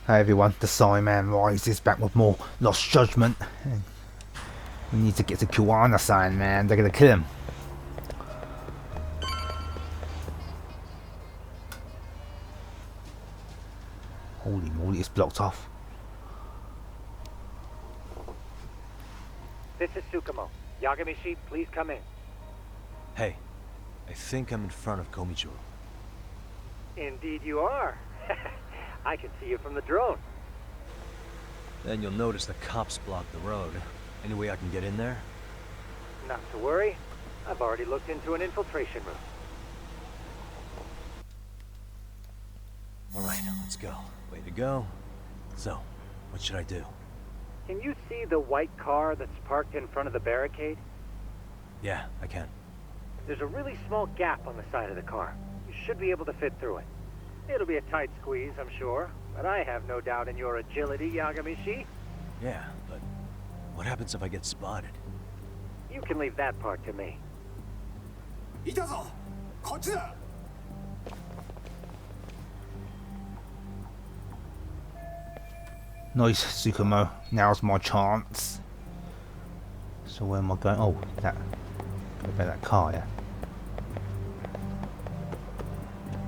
Hey everyone, the Psyman rises back with more Lost Judgement. We need to get to Kuwana sign, man. They're gonna kill him. Holy moly, it's blocked off. This is Tsukumo. Yagamishi, please come in. Hey, I think I'm in front of Komijuro. Indeed you are. I can see you from the drone. Then you'll notice the cops block the road. Any way I can get in there? Not to worry. I've already looked into an infiltration route. Alright, let's go. Way to go. So, what should I do? Can you see the white car that's parked in front of the barricade? Yeah, I can. There's a really small gap on the side of the car. You should be able to fit through it. It'll be a tight squeeze, I'm sure, but I have no doubt in your agility, Yagamishi. Yeah, but what happens if I get spotted? You can leave that part to me. Nice, Tsukumo. Now's my chance. So where am I going? Oh, that. Go about that car, yeah.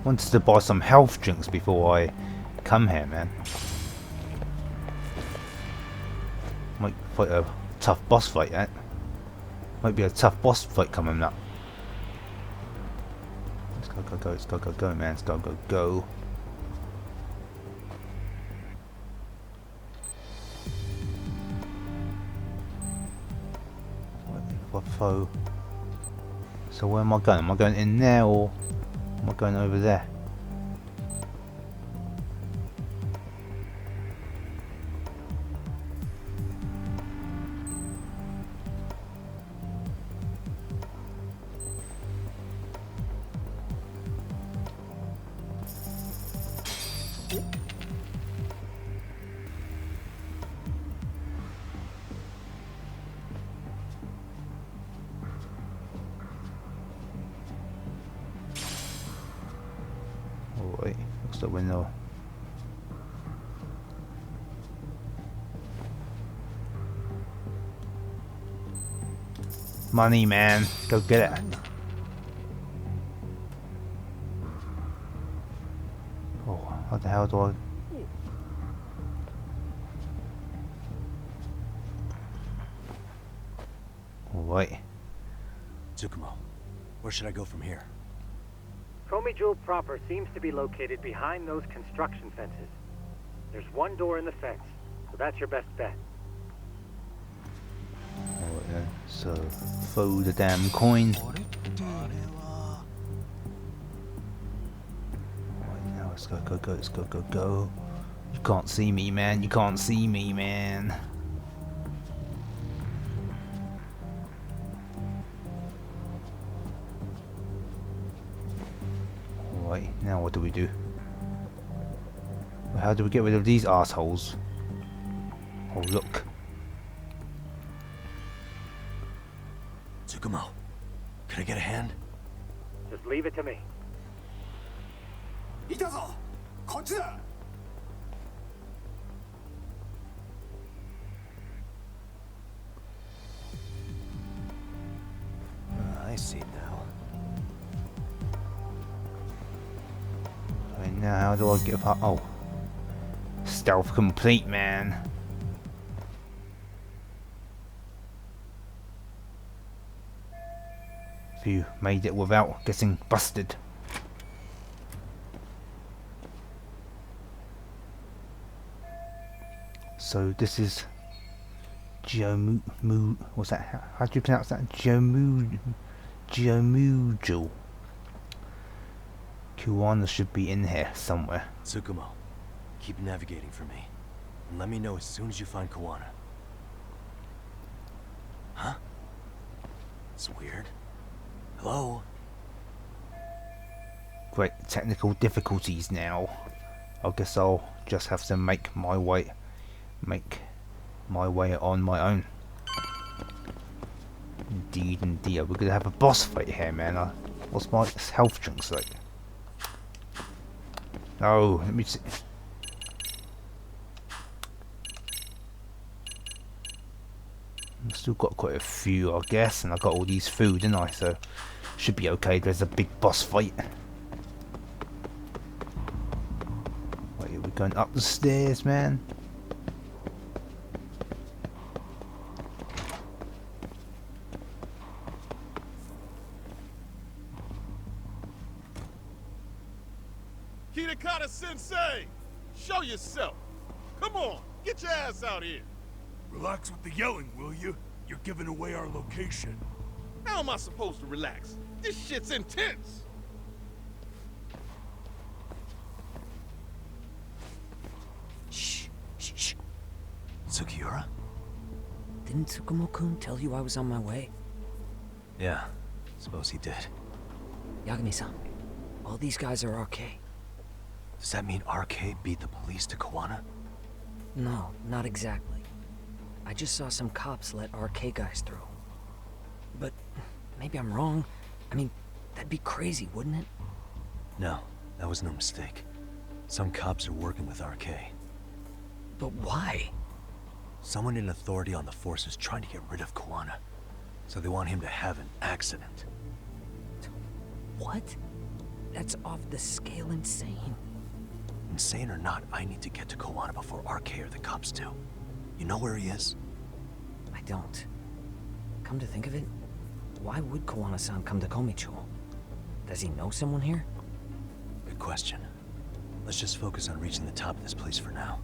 Wanted to buy some health drinks before I come here, man. Might fight a tough boss fight, yeah. Might be a tough boss fight coming up. Let's go, go, go, let's go, go, go, man. Let's go, go, go. Foe. So where am I going? Am I going in there or am I going over there? Alright, looks like we're no. Money, man, go get it. Oh, how the hell do I? Alright. Tsukumo, where should I go from here? Komijuro proper seems to be located behind those construction fences. There's one door in the fence, so that's your best bet. Alright then, so throw the damn coin. Alright, now let's go, go, go, let's go, go, go. You can't see me, man, you can't see me, man. Alright, now what do we do? How do we get rid of these assholes? Oh look. Tsukumo, can I get a hand? Just leave it to me. I see now. Right, now how do I get up? Oh. Stealth complete, man. Phew, made it without getting busted. So this is Geomu. What's that? How do you pronounce that? Geomujo. Kuwana should be in here somewhere. Tsukumo, keep navigating for me. And let me know as soon as you find Kuwana. Huh? It's weird. Hello? Great technical difficulties now. I guess I'll just have to make my way on my own. Indeed, indeed. We're gonna have a boss fight here, man. What's my health drinks like? Oh, let me see. I've still got quite a few, I guess, and I got all these food, didn't I? So should be okay. There's a big boss fight. Wait, we're going up the stairs, man. Kitakata Sensei! Show yourself! Come on, get your ass out here! Relax with the yelling, will you? You're giving away our location. How am I supposed to relax? This shit's intense! Shh, shh, shh. Sugiura? Didn't Tsukumo-kun tell you I was on my way? Yeah, suppose he did. Yagami-san, all these guys are RK. Does that mean RK beat the police to Kuwana? No, not exactly. I just saw some cops let RK guys through. But maybe I'm wrong. I mean, that'd be crazy, wouldn't it? No, that was no mistake. Some cops are working with RK. But why? Someone in authority on the force is trying to get rid of Kuwana. So they want him to have an accident. What? That's off the scale insane. Insane or not, I need to get to Kuwana before RK or the cops do. You know where he is? I don't. Come to think of it, why would Kuwana-san come to Komicho? Does he know someone here? Good question. Let's just focus on reaching the top of this place for now.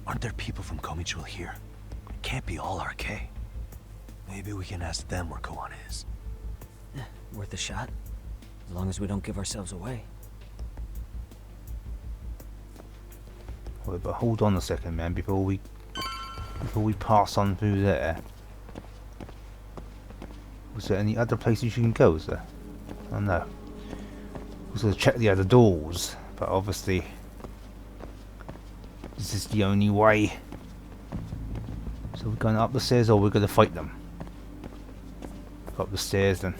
Aren't there people from Komicho here? It can't be all RK. Maybe we can ask them where Kuwana is. Worth a shot. As long as we don't give ourselves away. Wait, but hold on a second, man, before we pass on through there. Was there any other places you can go, is there? Oh no. I was going to check the other doors, but obviously this is the only way. So we're going up the stairs or we're going to fight them? Go up the stairs then.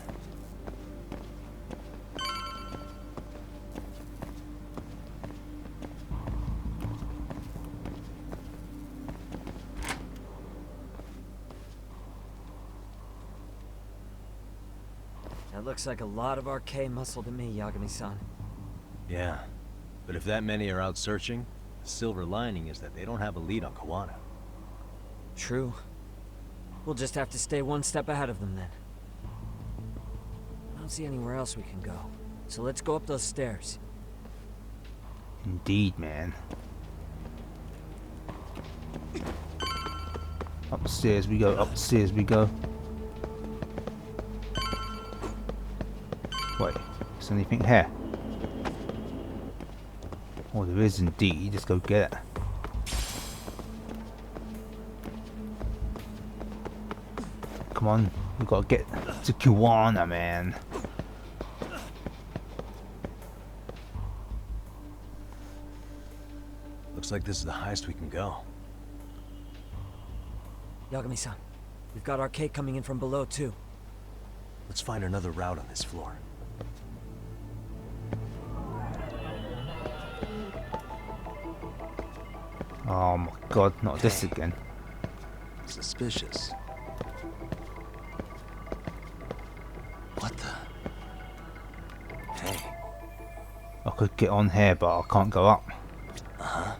That looks like a lot of RK muscle to me, Yagami-san. Yeah, but if that many are out searching, the silver lining is that they don't have a lead on Kuwana. True. We'll just have to stay one step ahead of them then. I don't see anywhere else we can go. So let's go up those stairs. Indeed, man. Up the stairs we go, up the stairs we go. Wait, is there anything here? Oh, there is indeed. Let's go get it. Come on, we gotta get to Kuwana, man. Looks like this is the highest we can go. Yagami-san, we've got RK coming in from below too. Let's find another route on this floor. Oh my god, not this again. Suspicious. What the? Hey. I could get on here, but I can't go up. Uh-huh.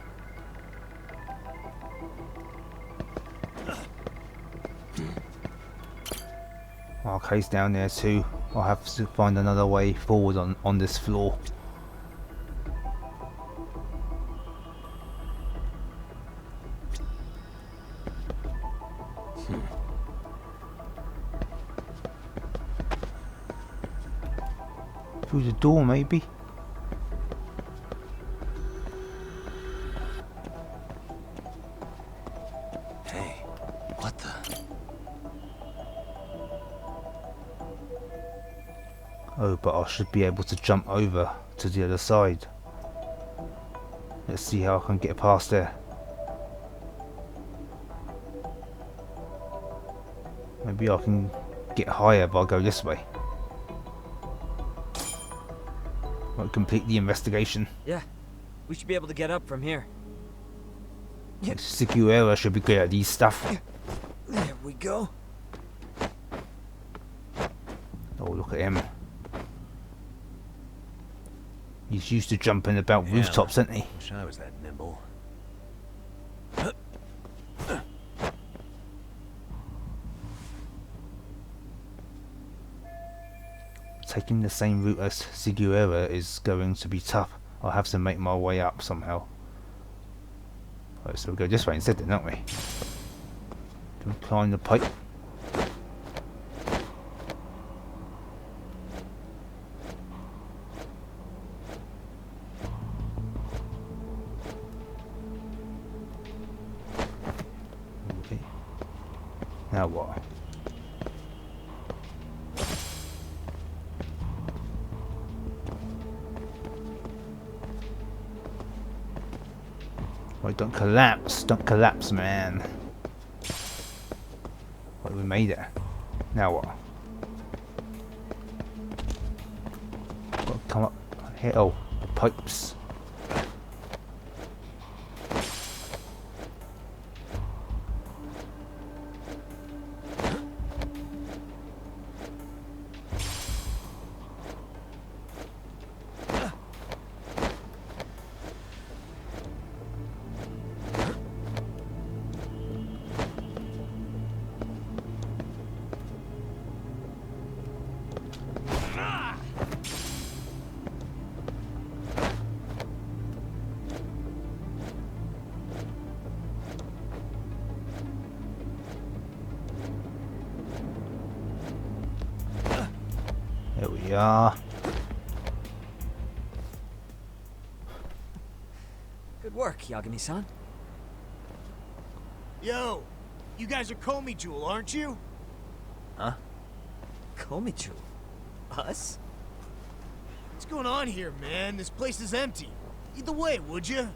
Arcade's down there too. I'll have to find another way forward on this floor. Through the door, maybe? Hey, what the? Oh, but I should be able to jump over to the other side. Let's see how I can get past there. Maybe I can get higher if I go this way. Won't complete the investigation. Yeah, we should be able to get up from here. Sugiura should be good at these stuff. There we go. Oh, look at him. He's used to jumping about Yeah, rooftops, isn't he? Wish I was that nimble. Taking the same route as Seguera is going to be tough. I'll have to make my way up somehow. Right, so we'll go this way instead then, don't we? Can we climb the pipe? Okay. Now what? Right, don't collapse, man. Right, we made it. Now what? Gotta come up here. Oh, the pipes. There we are. Good work, Yagami-san. Yo, you guys are Comey Jewel, aren't you? Huh? Komichu. Us? What's going on here, man? This place is empty. Lead the way, would you?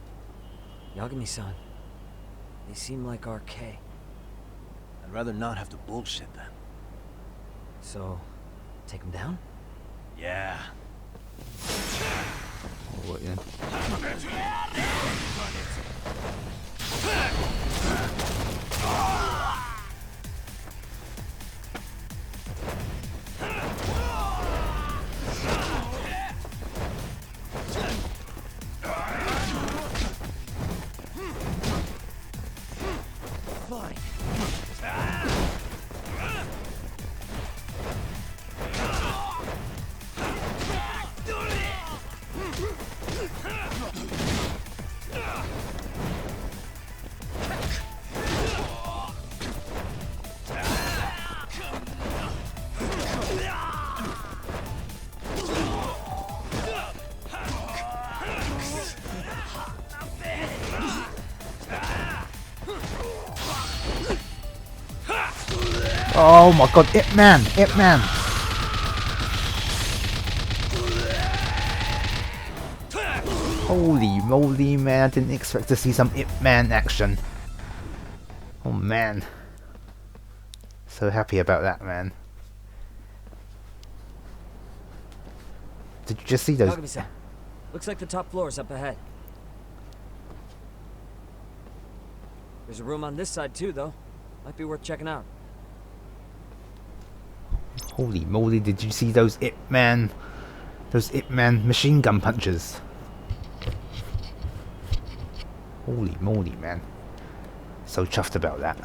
Yagami-san. They seem like RK. I'd rather not have to bullshit then. So, take them down? Yeah. Oh, wait, then. Fine. Oh my god, Ip Man! Ip Man! Holy moly, man, I didn't expect to see some Ip Man action. Oh man. So happy about that, man. Did you just see those? Yagami-san. Looks like the top floor is up ahead. There's a room on this side too, though. Might be worth checking out. Holy moly, did you see those Ip Man machine gun punches? Holy moly, man. So chuffed about that.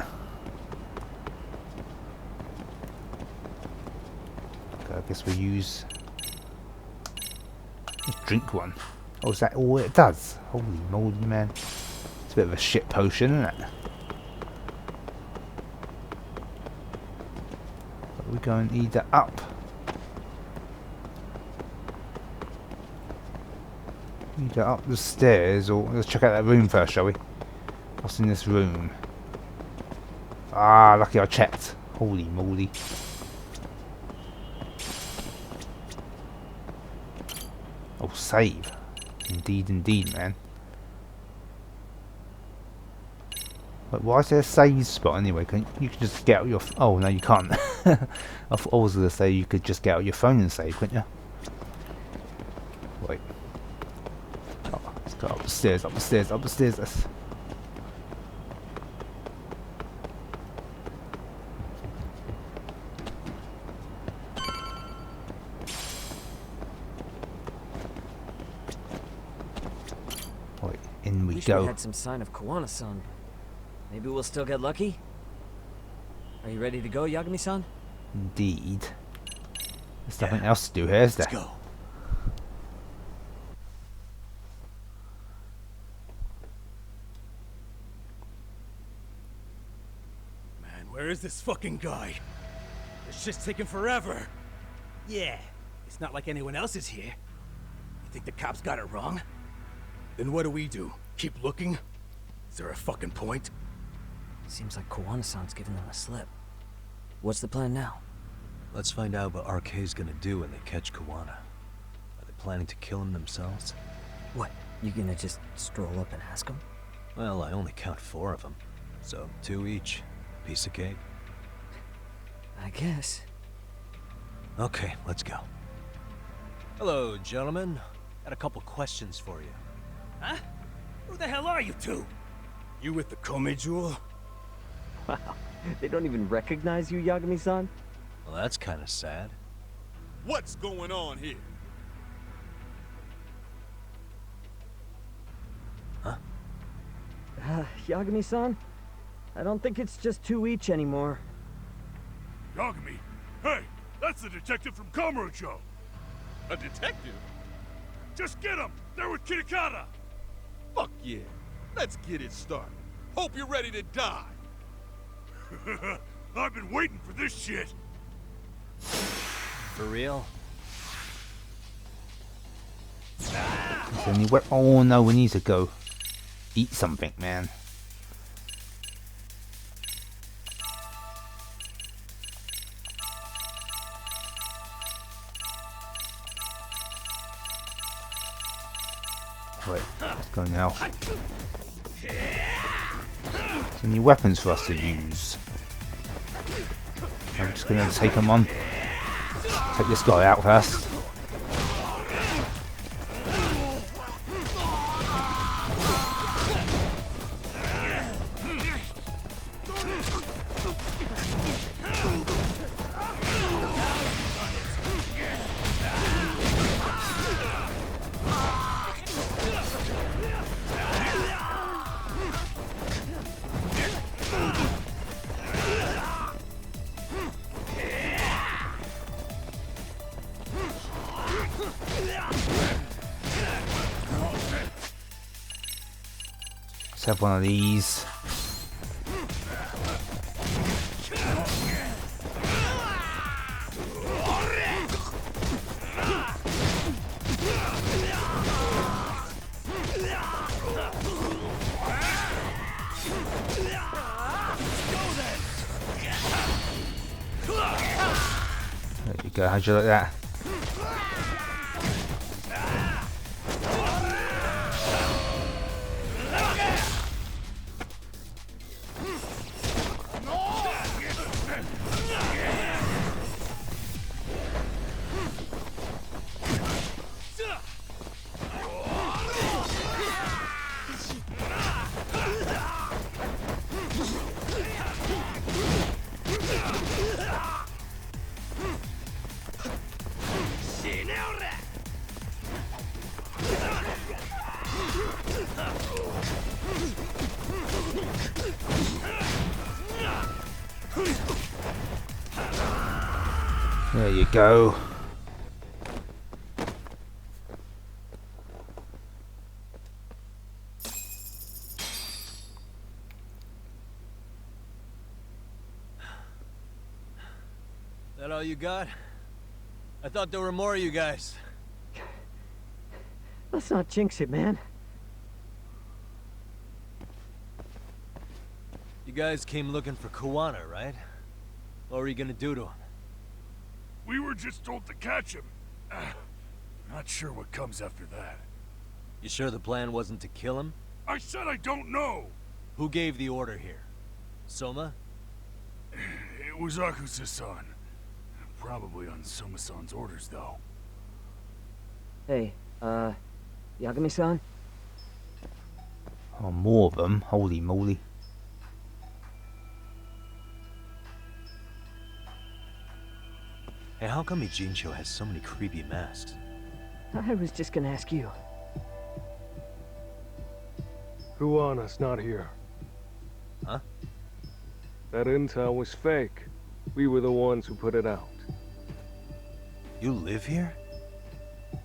Okay, I guess we use... drink one. Oh, is that all it does? Holy moly, man. It's a bit of a shit potion, isn't it? But we're going either up. Either up the stairs, or let's check out that room first, shall we? What's in this room? Ah, lucky I checked. Holy moly. Oh, save. Indeed, indeed, man. But why is there a save spot anyway? You can just get out your... oh, no, you can't. I was going to say you could just get out your phone and save, couldn't you? Wait. Oh, let's go up the stairs, up the stairs, up the stairs. we Wish go. we had some sign of Kuwana-san. Maybe we'll still get lucky? Are you ready to go, Yagami-san? Indeed. There's nothing else to do here, is there? Let's go. Man, where is this fucking guy? This shit's taking forever. Yeah, it's not like anyone else is here. You think the cops got it wrong? Then what do? Keep looking? Is there a fucking point? Seems like Kuwana-san's giving them a slip. What's the plan now? Let's find out what RK's gonna do when they catch Kuwana. Are they planning to kill him themselves? What, you gonna just stroll up and ask them? Well, I only count 4 of them. So 2 each. Piece of cake. I guess. Okay, let's go. Hello, gentlemen. Got a couple questions for you. Huh? Who the hell are you two? You with the Kome jewel? Wow, they don't even recognize you, Yagami-san? Well, that's kind of sad. What's going on here? Yagami-san? I don't think it's just 2 each anymore. Yagami? Hey, that's the detective from Kamurocho. A detective? Just get him! They're with Kitakata! Fuck yeah. Let's get it started. Hope you're ready to die. I've been waiting for this shit. For real? Oh no, we need to go eat something, man. Right, let's go now. Any weapons for us to use? I'm just gonna take them on. Take this guy out first. Let's have one of these. There you go, how'd you like that? There you go. That all you got? I thought there were more of you guys. Let's not jinx it, man. You guys came looking for Kuwana, right? What were you gonna do to him? We were just told to catch him. Not sure what comes after that. You sure the plan wasn't to kill him? I said I don't know. Who gave the order here? Soma? It was Akusa-san. Probably on Soma-san's orders, though. Hey, Yagami-san? Oh, more of them. Holy moly. Hey, how come Ijincho has so many creepy masks? I was just gonna ask you. Kuwana's not here. Huh? That intel was fake. We were the ones who put it out. You live here?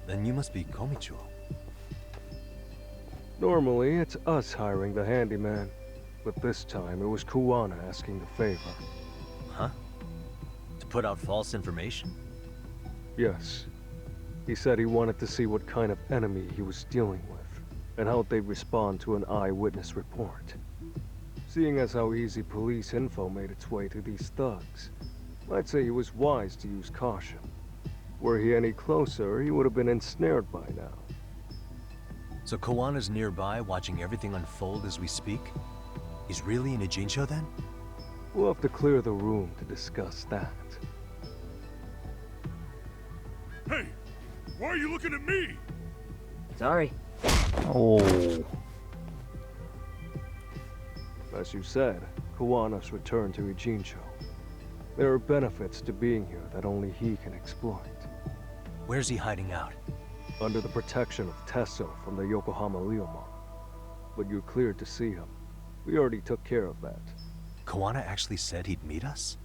Then you must be Komichuo. Normally, it's us hiring the handyman. But this time, it was Kuwana asking the favor. Huh? To put out false information? Yes. He said he wanted to see what kind of enemy he was dealing with, and how they'd respond to an eyewitness report. Seeing as how easy police info made its way to these thugs, I'd say he was wise to use caution. Were he any closer, he would have been ensnared by now. So Kuwana's nearby, watching everything unfold as we speak? He's really in a Jinsho then? We'll have to clear the room to discuss that. Hey, why are you looking at me? Sorry. Oh. As you said, Kuwana's returned to Ijincho. There are benefits to being here that only he can exploit. Where's he hiding out? Under the protection of Tesso from the Yokohama Ryomon. But you're cleared to see him. We already took care of that. Kuwana actually said he'd meet us?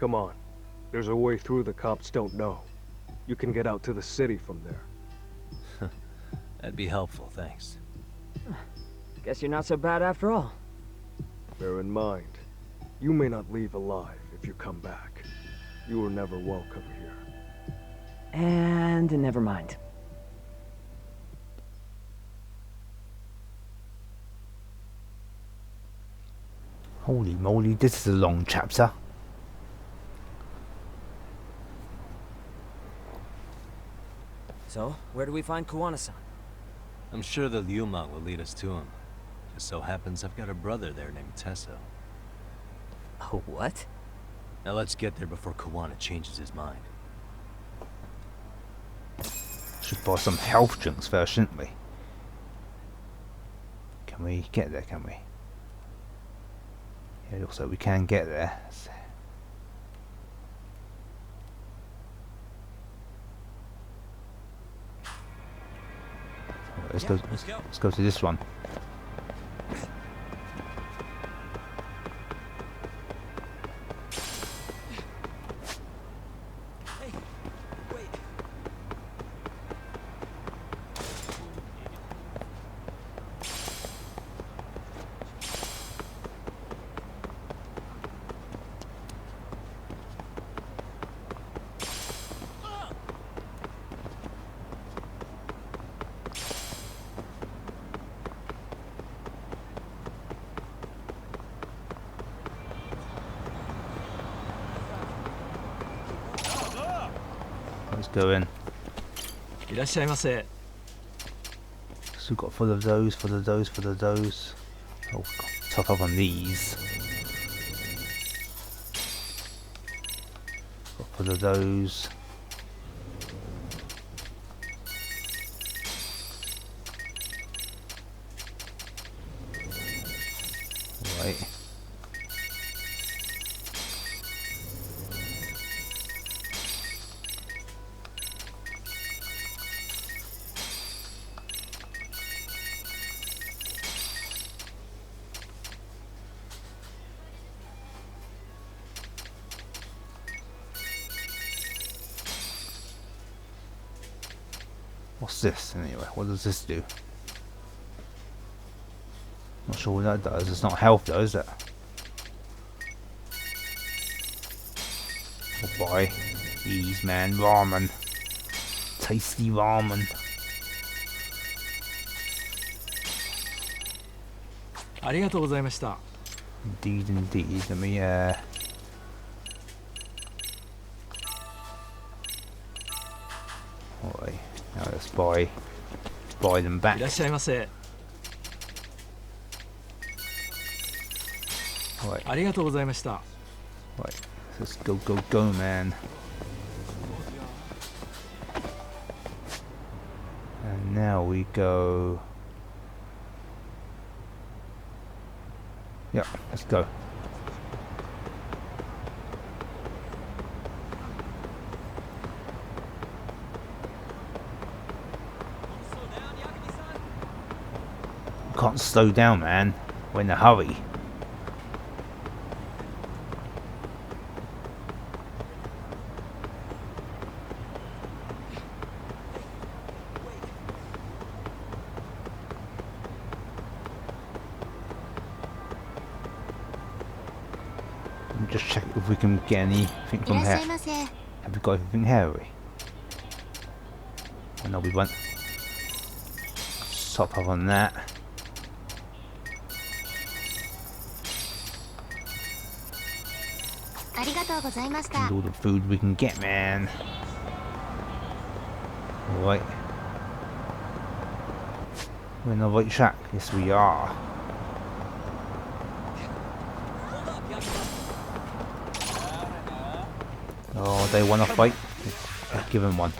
Come on. There's a way through the cops don't know. You can get out to the city from there. That'd be helpful, thanks. Guess you're not so bad after all. Bear in mind, you may not leave alive if you come back. You were never welcome here. And never mind. Holy moly, this is a long chapter. So, where do we find Kuwana-san? I'm sure the Ryumon will lead us to him. Just so happens I've got a brother there named Tesso. Oh, what? Now let's get there before Kuwana changes his mind. Should buy some health drinks first, shouldn't we? Can we get there, can we? Yeah, it looks like we can get there. Let's go. Let's go to this one. Let's go in. いらっしゃいませ。 So we've got full of those, full of those, full of those. Oh, God, top up on these. Got full of those. Right. What's this anyway? What does this do? Not sure what that does. It's not health though, is it? Oh boy. Ease man, ramen. Tasty ramen. Indeed, indeed. Let me Alright. Now let's buy them back. いらっしゃいませ。 Right. ありがとうございました。 Right. Let's go, go, go, man. And now we go. Yeah, let's go. Can't slow down, man. We're in a hurry. Just check if we can get anything from here. Have we got everything here? Have we? Oh, no, we won't. Top up on that. And all the food we can get, man. Alright. We're in the right track. Yes, we are. Oh, they want to fight? Give them one.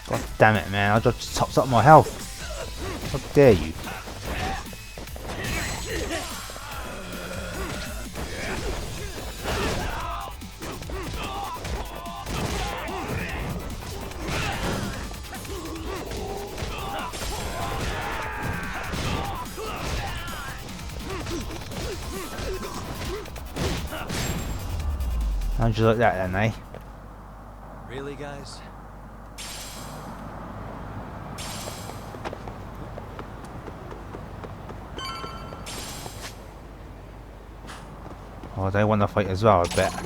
God damn it, man. I just topped up my health. How dare you? How'd you like that then, eh? Really, guys? Oh, they want to fight as well, I bet.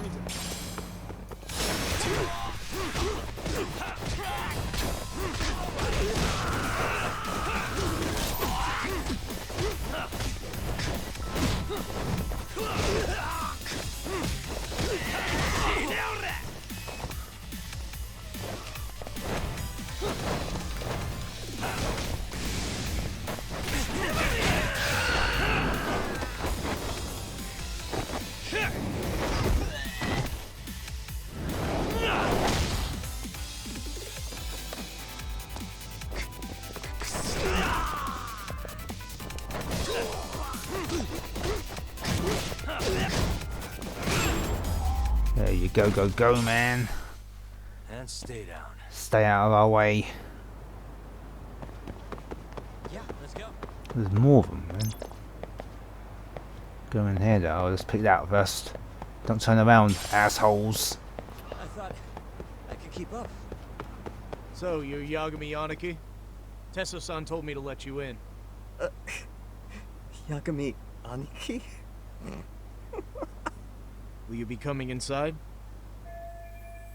There you go, go, man. And stay down. Stay out of our way. Yeah, let's go. There's more of them, man. Go in here, though. Let's pick that out first. Don't turn around, assholes. I thought I could keep up. So, you're Yagami Yaniki? Tesso-san told me to let you in. Yagami Aniki? Will you be coming inside?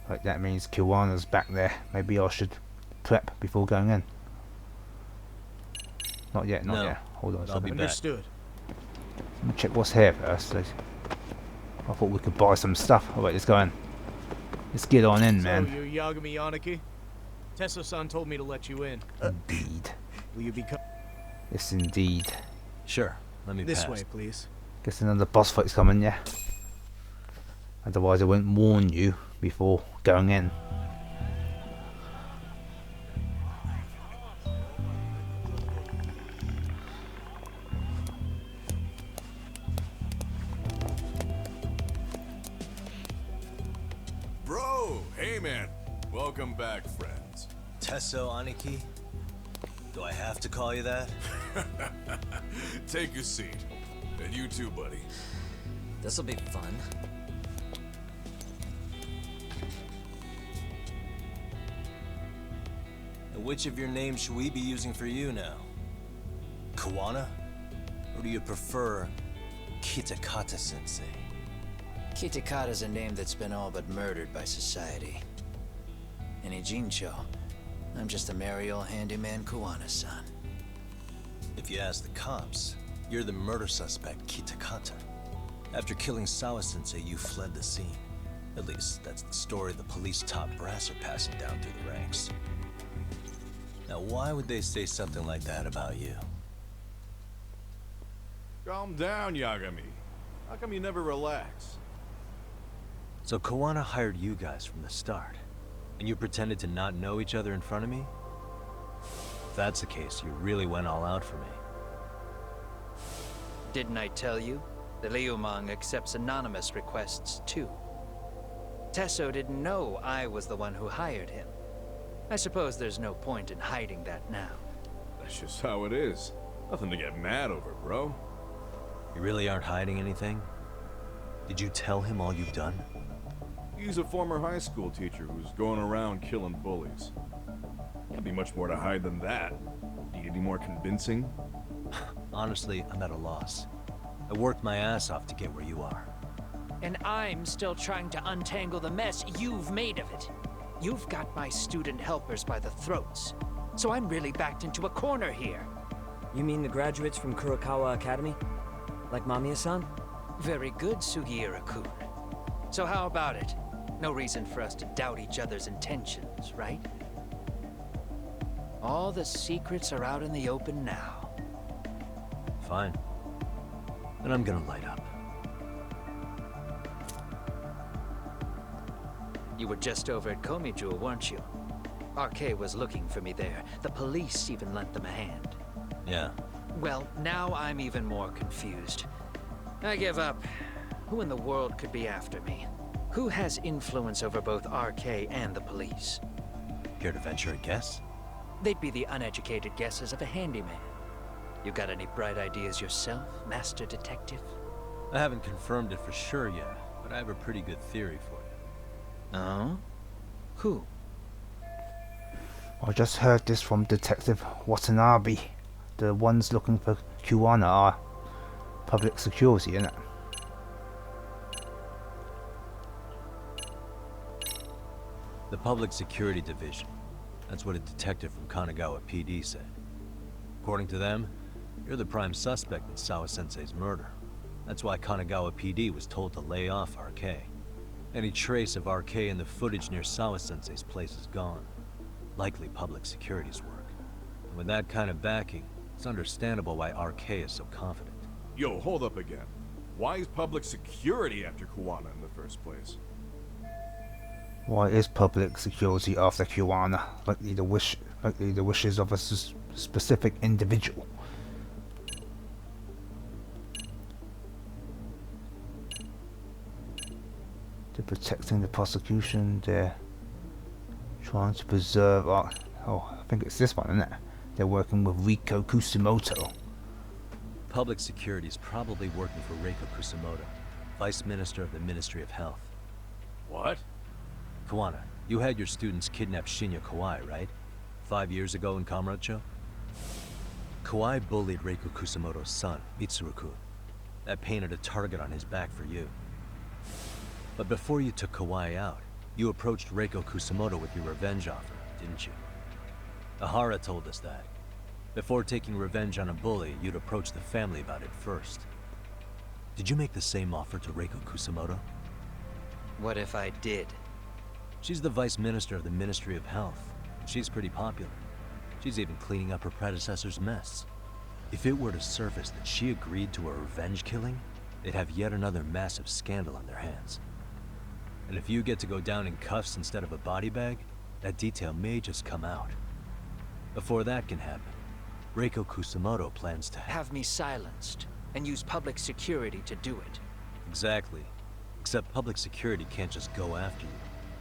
Right, that means Kuwana's back there. Maybe I should prep before going in. Not yet, not No, yet. Hold on a I'll second. be back. Understood. Let me check what's here first. I thought we could buy some stuff. Alright, let's go in. Let's get on in, man. So, you're Yagami Yaniki? Tesso-san told me to let you in. Indeed. Will you be Yes, indeed. Sure, let me this pass. way, please? Guess another boss fight's coming, yeah? Otherwise I won't warn you before going in. Bro, hey man. Welcome back, friends. Tesso Aniki? Do I have to call you that? Take a seat. And you too, buddy. This'll be fun. And which of your names should we be using for you now? Kuwana? Or do you prefer Kitakata-sensei? Kitakata's a name that's been all but murdered by society. In Ijincho, I'm just a merry old handyman Kuwana-san. If you ask the cops, you're the murder suspect, Kitakata. After killing Sawa-sensei, you fled the scene. At least, that's the story the police top brass are passing down through the ranks. Now, why would they say something like that about you? Calm down, Yagami. How come you never relax? So Kuwana hired you guys from the start. And you pretended to not know each other in front of me? If that's the case, you really went all out for me. Didn't I tell you? The Liumang accepts anonymous requests too. Tesso didn't know I was the one who hired him. I suppose there's no point in hiding that now. That's just how it is. Nothing to get mad over, bro. You really aren't hiding anything? Did you tell him all you've done? He's a former high school teacher who's going around killing bullies. Can't be much more to hide than that. Need any more convincing? Honestly, I'm at a loss. I worked my ass off to get where you are. And I'm still trying to untangle the mess you've made of it. You've got my student helpers by the throats. So I'm really backed into a corner here. You mean the graduates from Kurokawa Academy? Like Mamiya-san? Very good, Sugiura-kun. So how about it? No reason for us to doubt each other's intentions, right? All the secrets are out in the open now. Fine. Then I'm gonna light up. You were just over at Komijul, weren't you? RK was looking for me there. The police even lent them a hand. Yeah. Well, now I'm even more confused. I give up. Who in the world could be after me? Who has influence over both RK and the police? Care to venture a guess? They'd be the uneducated guesses of a handyman. You got any bright ideas yourself, Master Detective? I haven't confirmed it for sure yet, but I have a pretty good theory for you. Oh? Who? I just heard this from Detective Watanabe. The ones looking for Kuwana are public security, innit? The Public Security Division. That's what a detective from Kanagawa PD said. According to them, you're the prime suspect in Sawa-sensei's murder. That's why Kanagawa PD was told to lay off RK. Any trace of RK in the footage near Sawa-sensei's place is gone. Likely public security's work. And with that kind of backing, it's understandable why RK is so confident. Yo, hold up again. Why is public security after Kuwana in the first place? Why is public security after Kuwana? Likely the wishes of a specific individual. They're protecting the prosecution. They're trying to preserve our... Oh, I think it's this one, isn't it? They're working with Riko Kusumoto. Public security is probably working for Reiko Kusumoto, Vice Minister of the Ministry of Health. What? Kuwana, you had your students kidnap Shinya Kawai, right? 5 years ago in Kamurocho? Kawai bullied Reiko Kusumoto's son, Mitsuru-kun. That painted a target on his back for you. But before you took Kawai out, you approached Reiko Kusumoto with your revenge offer, didn't you? Ahara told us that. Before taking revenge on a bully, you'd approach the family about it first. Did you make the same offer to Reiko Kusumoto? What if I did? She's the Vice Minister of the Ministry of Health. She's pretty popular. She's even cleaning up her predecessor's mess. If it were to surface that she agreed to a revenge killing, they'd have yet another massive scandal on their hands. And if you get to go down in cuffs instead of a body bag, that detail may just come out. Before that can happen, Reiko Kusumoto plans to Have me silenced, and use public security to do it. Exactly. Except public security can't just go after you,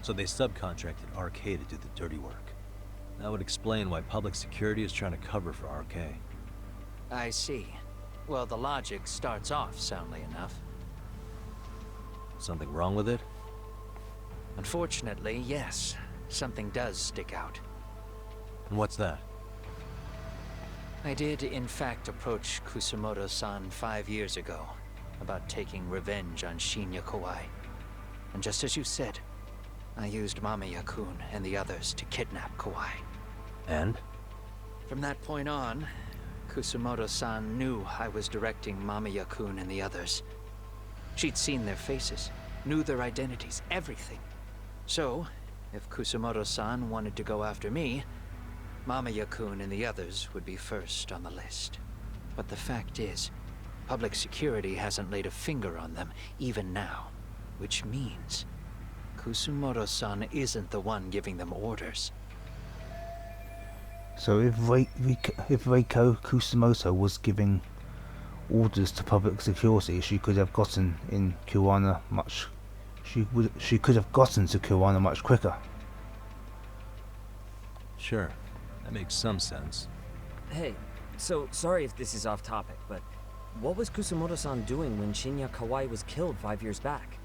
so they subcontracted RK to do the dirty work. That would explain why public security is trying to cover for RK. I see. Well, the logic starts off soundly enough. Something wrong with it? Unfortunately, yes. Something does stick out. And what's that? I did, in fact, approach Kusumoto-san 5 years ago about taking revenge on Shinya Kawai. And just as you said, I used Mamiya-kun and the others to kidnap Kawai. And? From that point on, Kusumoto-san knew I was directing Mamiya-kun and the others. She'd seen their faces, knew their identities, everything. So, if Kusumoto-san wanted to go after me, Mamiya-kun and the others would be first on the list. But the fact is, public security hasn't laid a finger on them, even now. Which means Kusumoto-san isn't the one giving them orders. So if Reiko Kusumoto was giving orders to public security, she could have gotten in Kuwana much. She could have gotten to Kuwana much quicker. Sure, that makes some sense. Hey, so sorry if this is off topic, but what was Kusumoto-san doing when Shinya Kawai was killed 5 years back?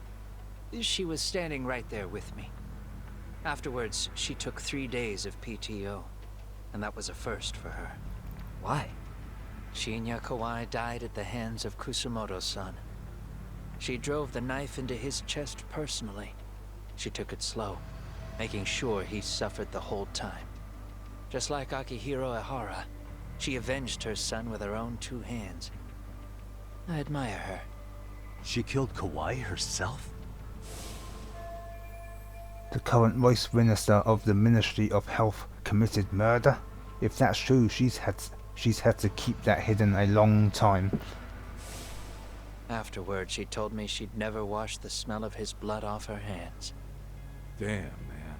She was standing right there with me. Afterwards, she took 3 days of PTO, and that was a first for her. Why? Shinya Kawai died at the hands of Kusumoto-san. She drove the knife into his chest personally. She took it slow, making sure he suffered the whole time. Just like Akihiro Ehara, she avenged her son with her own 2 hands. I admire her. She killed Kawai herself? The current vice minister of the Ministry of Health committed murder? If that's true, she's had to keep that hidden a long time. Afterward, she told me she'd never wash the smell of his blood off her hands. Damn, man.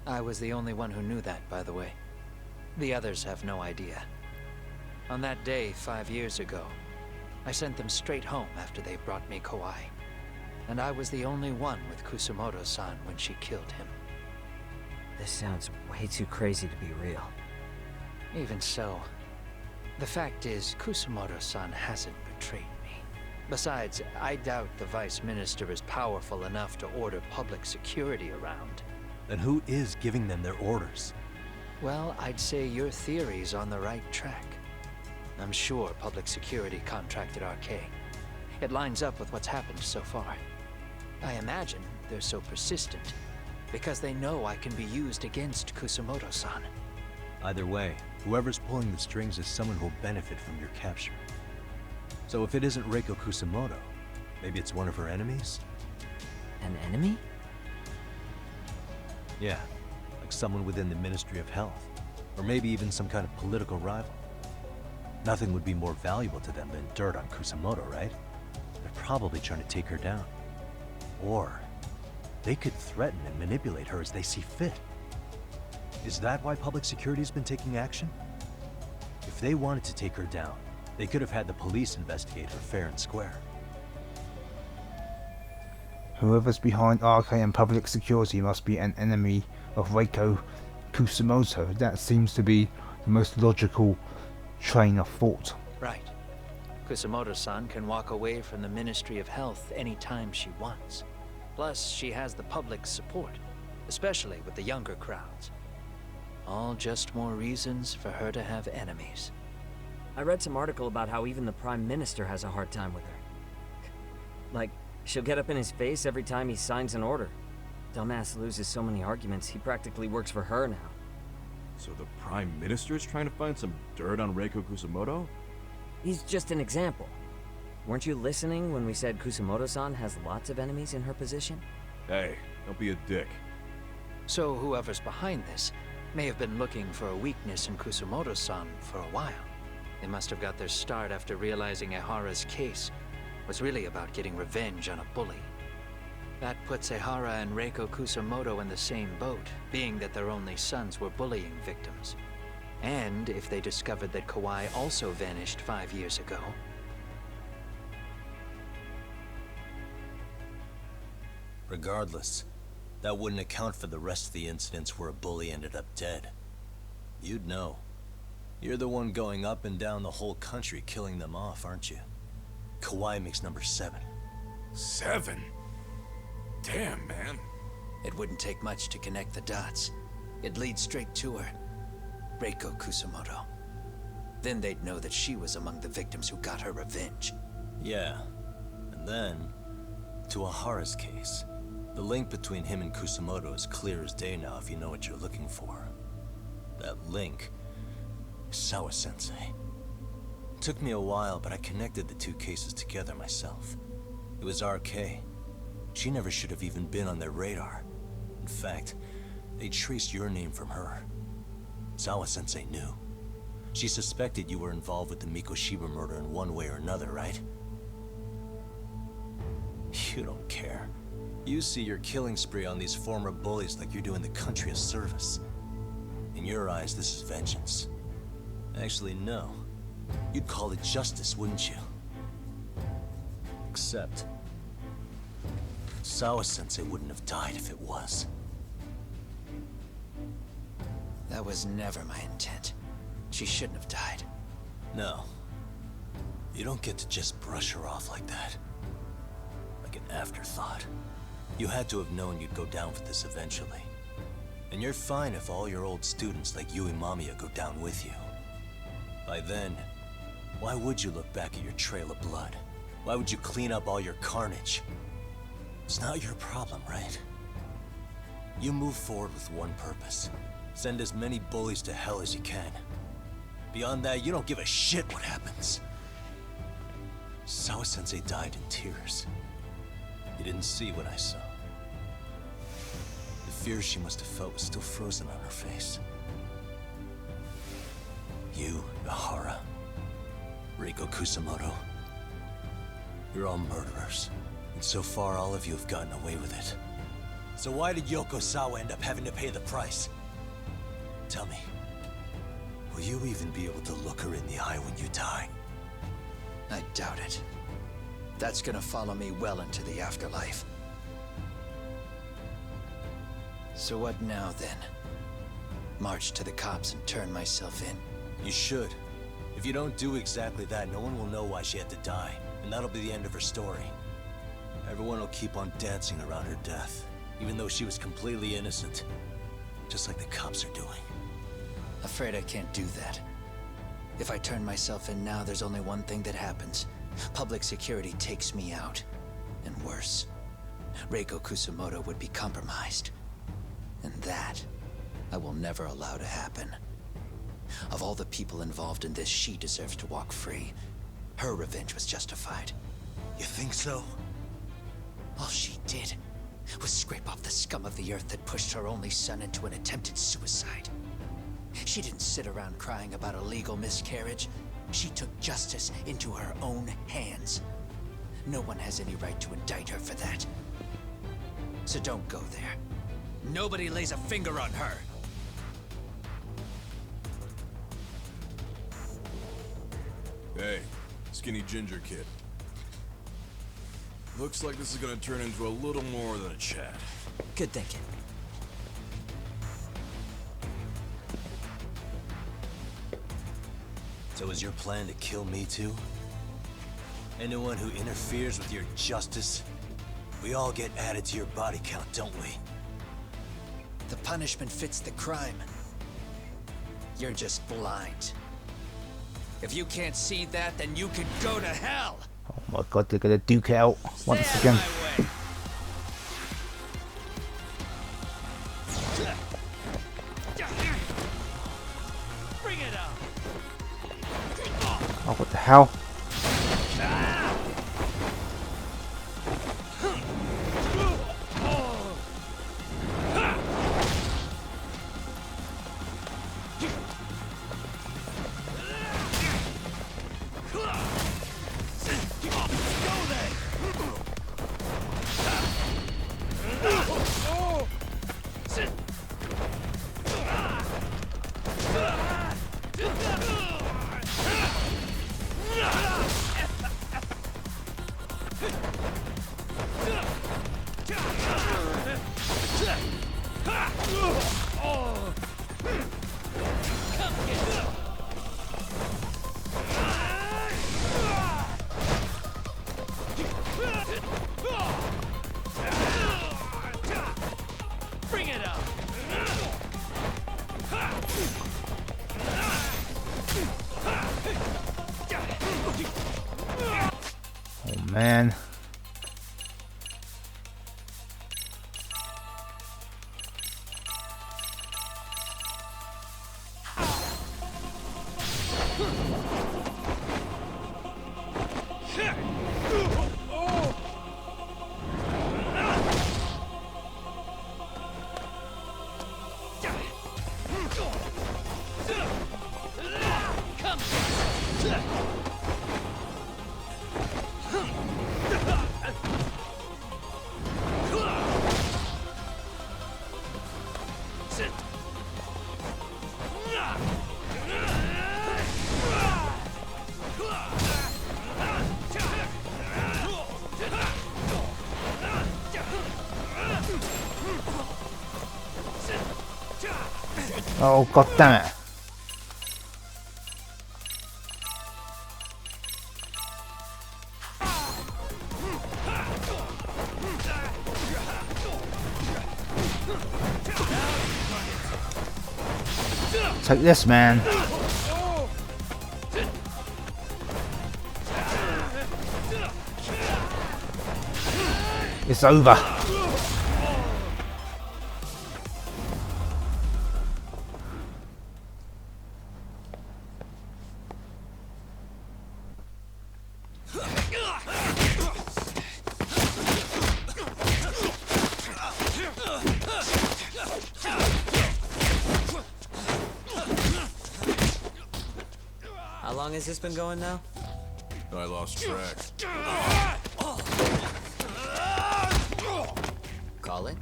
I was the only one who knew that, by the way. The others have no idea. On that day 5 years ago, I sent them straight home after they brought me Kawai. And I was the only one with Kusumoto-san when she killed him. This sounds way too crazy to be real. Even so, the fact is, Kusumoto-san hasn't betrayed me. Besides, I doubt the Vice Minister is powerful enough to order public security around. Then who is giving them their orders? Well, I'd say your theory's on the right track. I'm sure public security contracted RK. It lines up with what's happened so far. I imagine they're so persistent because they know I can be used against Kusumoto-san. Either way, whoever's pulling the strings is someone who'll benefit from your capture. So if it isn't Reiko Kusumoto, maybe it's one of her enemies? An enemy? Yeah, like someone within the Ministry of Health. Or maybe even some kind of political rival. Nothing would be more valuable to them than dirt on Kusumoto, right? They're probably trying to take her down. Or they could threaten and manipulate her as they see fit. Is that why public security's been taking action? If they wanted to take her down, they could have had the police investigate her fair and square. Whoever's behind RK and public security must be an enemy of Reiko Kusumoto. That seems to be the most logical train of thought. Right. Kusumoto-san can walk away from the Ministry of Health anytime she wants. Plus, she has the public's support, especially with the younger crowds. All just more reasons for her to have enemies. I read some article about how even the Prime Minister has a hard time with her. Like, she'll get up in his face every time he signs an order. Dumbass loses so many arguments, he practically works for her now. So the Prime Minister is trying to find some dirt on Reiko Kusumoto? He's just an example. Weren't you listening when we said Kusumoto-san has lots of enemies in her position? Hey, don't be a dick. So whoever's behind this may have been looking for a weakness in Kusumoto-san for a while. They must have got their start after realizing Ehara's case was really about getting revenge on a bully. That puts Ehara and Reiko Kusumoto in the same boat, being that their only sons were bullying victims. And if they discovered that Kawai also vanished 5 years ago... Regardless, that wouldn't account for the rest of the incidents where a bully ended up dead. You'd know. You're the one going up and down the whole country killing them off, aren't you? Kawai makes number 7. 7? Damn, man. It wouldn't take much to connect the dots. It'd lead straight to her. Reiko Kusumoto. Then they'd know that she was among the victims who got her revenge. Yeah. And then, to Ehara's case. The link between him and Kusumoto is clear as day now if you know what you're looking for. That link is Sawa-sensei. It took me a while, but I connected the 2 cases together myself. It was RK. She never should have even been on their radar. In fact, they traced your name from her. Sawa-sensei knew. She suspected you were involved with the Mikoshiba murder in one way or another, right? You don't care. You see your killing spree on these former bullies like you're doing the country a service. In your eyes, this is vengeance. Actually, no. You'd call it justice, wouldn't you? Except... Sawa-sensei wouldn't have died if it was. That was never my intent. She shouldn't have died. No. You don't get to just brush her off like that. Like an afterthought. You had to have known you'd go down for this eventually. And you're fine if all your old students like Yui Mamiya go down with you. By then, why would you look back at your trail of blood? Why would you clean up all your carnage? It's not your problem, right? You move forward with one purpose. Send as many bullies to hell as you can. Beyond that, you don't give a shit what happens. Sawa-sensei died in tears. You didn't see what I saw. The fear she must have felt was still frozen on her face. You, Ihara, Reiko Kusamoto, you're all murderers. And so far, all of you have gotten away with it. So why did Yoko Sawa end up having to pay the price? Tell me, will you even be able to look her in the eye when you die? I doubt it. That's gonna follow me well into the afterlife. So what now, then? March to the cops and turn myself in? You should. If you don't do exactly that, no one will know why she had to die. And that'll be the end of her story. Everyone will keep on dancing around her death, even though she was completely innocent. Just like the cops are doing. Afraid I can't do that. If I turn myself in now, there's only one thing that happens. Public security takes me out. And worse, Reiko Kusamoto would be compromised. And that, I will never allow to happen. Of all the people involved in this, she deserves to walk free. Her revenge was justified. You think so? All she did was scrape off the scum of the earth that pushed her only son into an attempted suicide. She didn't sit around crying about a legal miscarriage. She took justice into her own hands. No one has any right to indict her for that. So don't go there. Nobody lays a finger on her. Hey, skinny ginger kid. Looks like this is gonna turn into a little more than a chat. Good thinking. So is your plan to kill me too? Anyone who interferes with your justice, we all get added to your body count, don't we? The punishment fits the crime. You're just blind. If you can't see that, then you can go to hell! Oh my god, they're gonna duke it out once again. Bring it up! Oh, what the hell? Bring it up! Oh man. Oh, god damn it. Take this, man. It's over. How long has this been going now? I lost track. Call it?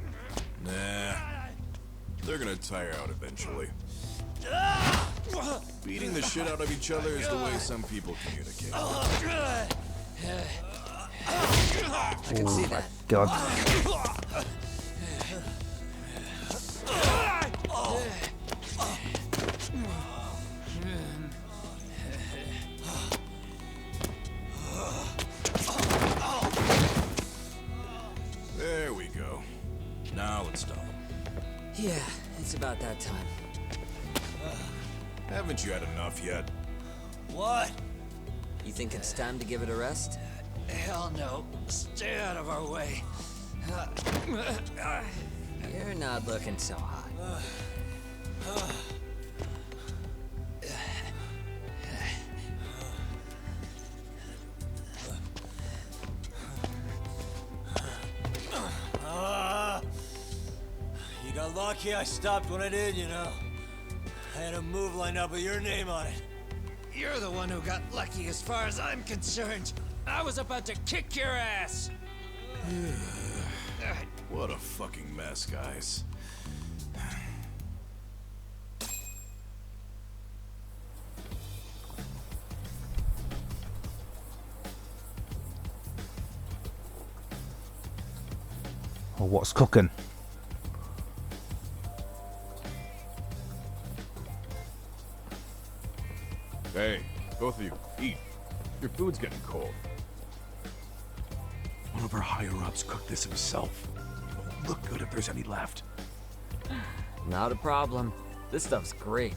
Nah. They're gonna tire out eventually. Beating the shit out of each other is the way some people communicate. I can see that. God. There we go. Now let's stop them. Yeah, it's about that time. Haven't you had enough yet? What? You think it's time to give it a rest? Hell no. Stay out of our way. You're not looking so hot. You got lucky I stopped when I did, you know. I had a move lined up with your name on it. You're the one who got lucky as far as I'm concerned. I was about to kick your ass. What a fucking mess, guys. Oh, what's cooking? Hey, both of you, eat. Your food's getting cold. One of our higher-ups cooked this himself. It'll look good if there's any left. Not a problem. This stuff's great.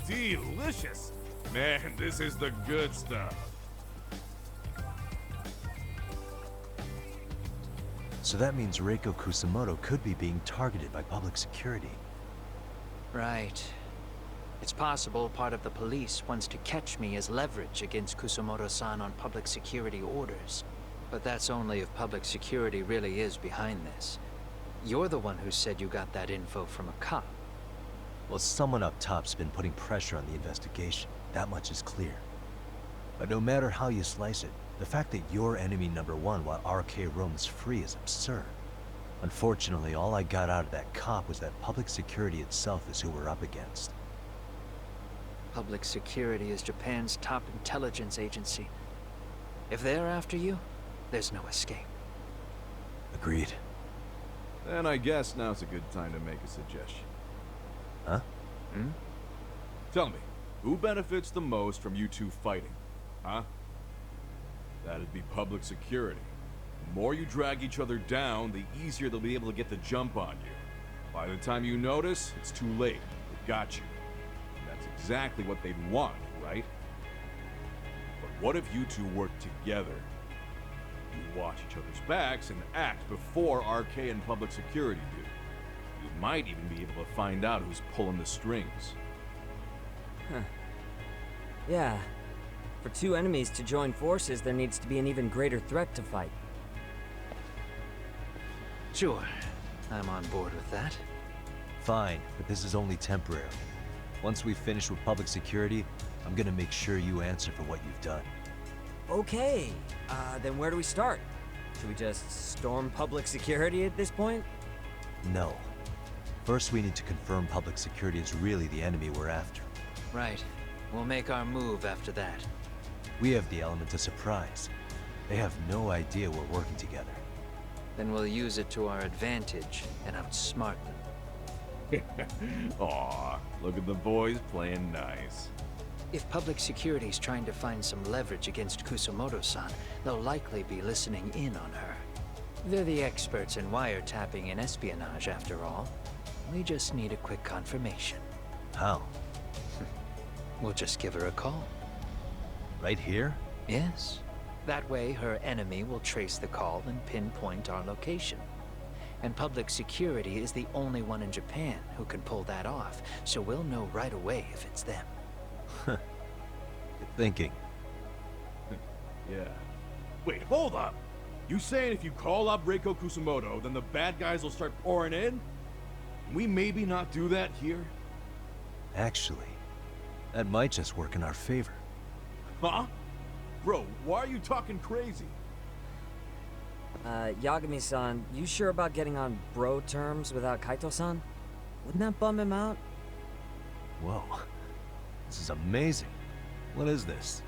Delicious. Man, this is the good stuff. So that means Reiko Kusamoto could be being targeted by public security. Right. It's possible part of the police wants to catch me as leverage against Kusamoto-san on public security orders. But that's only if public security really is behind this. You're the one who said you got that info from a cop. Well, someone up top's been putting pressure on the investigation. That much is clear. But no matter how you slice it, the fact that you're enemy number one while RK roams free is absurd. Unfortunately, all I got out of that cop was that public security itself is who we're up against. Public security is Japan's top intelligence agency. If they're after you, there's no escape. Agreed. Then I guess now's a good time to make a suggestion. Huh? Tell me, who benefits the most from you two fighting? Huh? That'd be public security. The more you drag each other down, the easier they'll be able to get the jump on you. By the time you notice, it's too late. They've got you. And that's exactly what they'd want, right? But what if you two work together? You watch each other's backs and act before RK and public security do. You might even be able to find out who's pulling the strings. Huh. Yeah. For two enemies to join forces, there needs to be an even greater threat to fight. Sure, I'm on board with that. Fine, but this is only temporary. Once we finish with public security, I'm gonna make sure you answer for what you've done. Okay, then where do we start? Should we just storm public security at this point? No. First, we need to confirm public security is really the enemy we're after. Right. We'll make our move after that. We have the element of surprise. They have no idea we're working together. Then we'll use it to our advantage and outsmart them. Aw, look at the boys playing nice. If public security's trying to find some leverage against Kusumoto-san, they'll likely be listening in on her. They're the experts in wiretapping and espionage, after all. We just need a quick confirmation. How? We'll just give her a call. Right here? Yes. That way, her enemy will trace the call and pinpoint our location. And public security is the only one in Japan who can pull that off, so we'll know right away if it's them. Good thinking. Yeah. Wait, hold up! You saying if you call up Reiko Kusumoto, then the bad guys will start pouring in? Can we maybe not do that here? Actually, that might just work in our favor. Huh? Bro, why are you talking crazy? Yagami-san, you sure about getting on bro terms without Kaito-san? Wouldn't that bum him out? Whoa. This is amazing. What is this?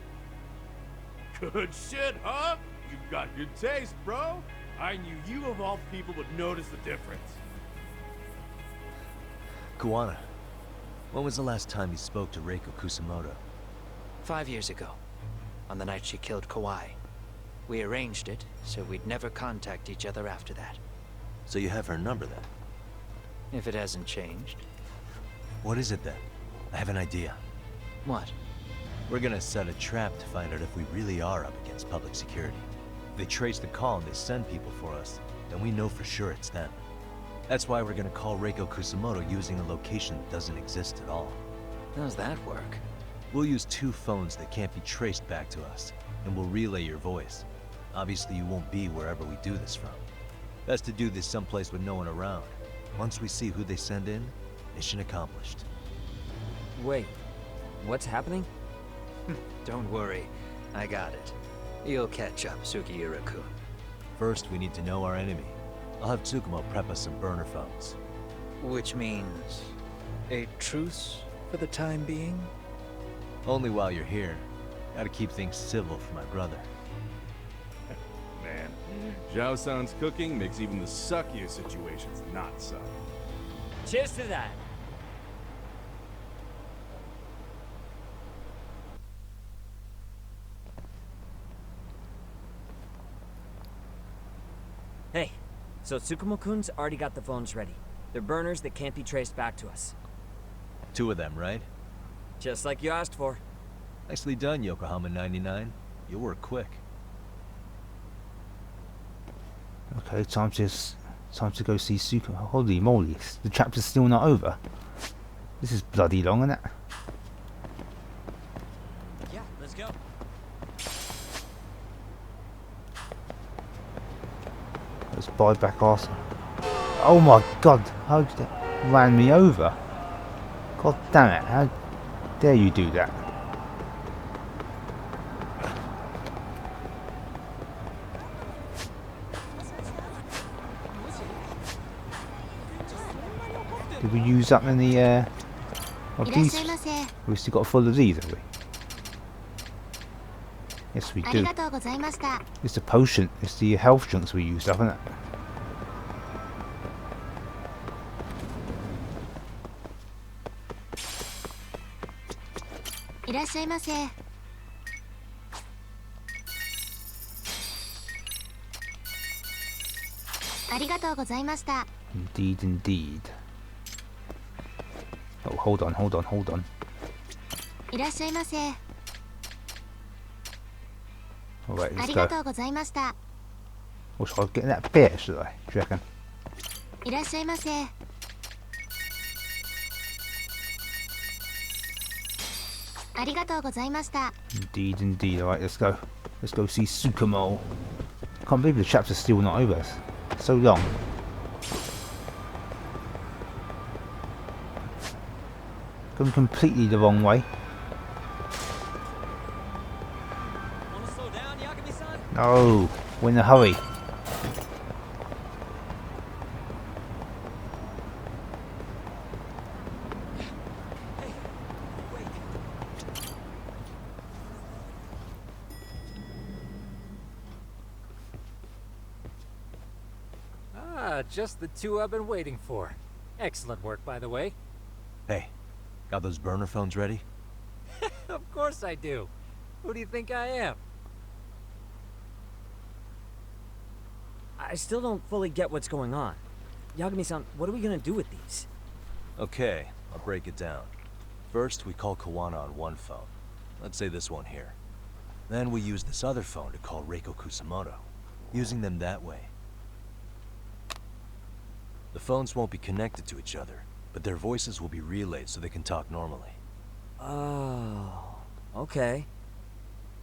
Good shit, huh? You've got good taste, bro. I knew you of all people would notice the difference. Kuwana, when was the last time you spoke to Reiko Kusumoto? 5 years ago, on the night she killed Kawai. We arranged it, so we'd never contact each other after that. So you have her number then? If it hasn't changed. What is it then? I have an idea. What? We're gonna set a trap to find out if we really are up against public security. If they trace the call and they send people for us, then we know for sure it's them. That's why we're gonna call Reiko Kusumoto using a location that doesn't exist at all. How's that work? We'll use 2 phones that can't be traced back to us, and we'll relay your voice. Obviously you won't be wherever we do this from. Best to do this someplace with no one around. Once we see who they send in, mission accomplished. Wait, what's happening? Don't worry, I got it. You'll catch up, Sugiura-kun. First, we need to know our enemy. I'll have Tsukumo prep us some burner phones. Which means a truce for the time being? Only while you're here. Gotta keep things civil for my brother. Man, Zhao-san's cooking makes even the suckiest situations not suck. Cheers to that! Hey, so Tsukumo-kun's already got the phones ready. They're burners that can't be traced back to us. 2 of them, right? Just like you asked for. Nicely done, Yokohama 99. You'll work quick. Okay, time to go see Sukumo. Holy moly, the chapter's still not over. This is bloody long, isn't it? Yeah, let's go. Let's buy back our... Oh my god, how did that ran me over? God damn it, how dare you do that? Did we use up any of these? We still got full of these, have we? Yes, we do. It's the potion, it's the health drinks we used up, isn't it? Indeed, indeed. Oh, hold on. Alright, let's go. Or should I get that beer, should I? Do you reckon? Indeed, indeed. Alright, let's go. Let's go see Tsukumo. Can't believe the chapter's still not over. It's so long. Going completely the wrong way. Wanna slow down, Yagami-san? No, we're in a hurry. just the two I've been waiting for. Excellent work, by the way. Hey, got those burner phones ready? Of course I do. Who do you think I am? I still don't fully get what's going on. Yagami-san, what are we gonna do with these? Okay, I'll break it down. First, we call Kuwana on one phone. Let's say this one here. Then we use this other phone to call Reiko Kusamoto, using them that way. The phones won't be connected to each other, but their voices will be relayed so they can talk normally. Oh, okay.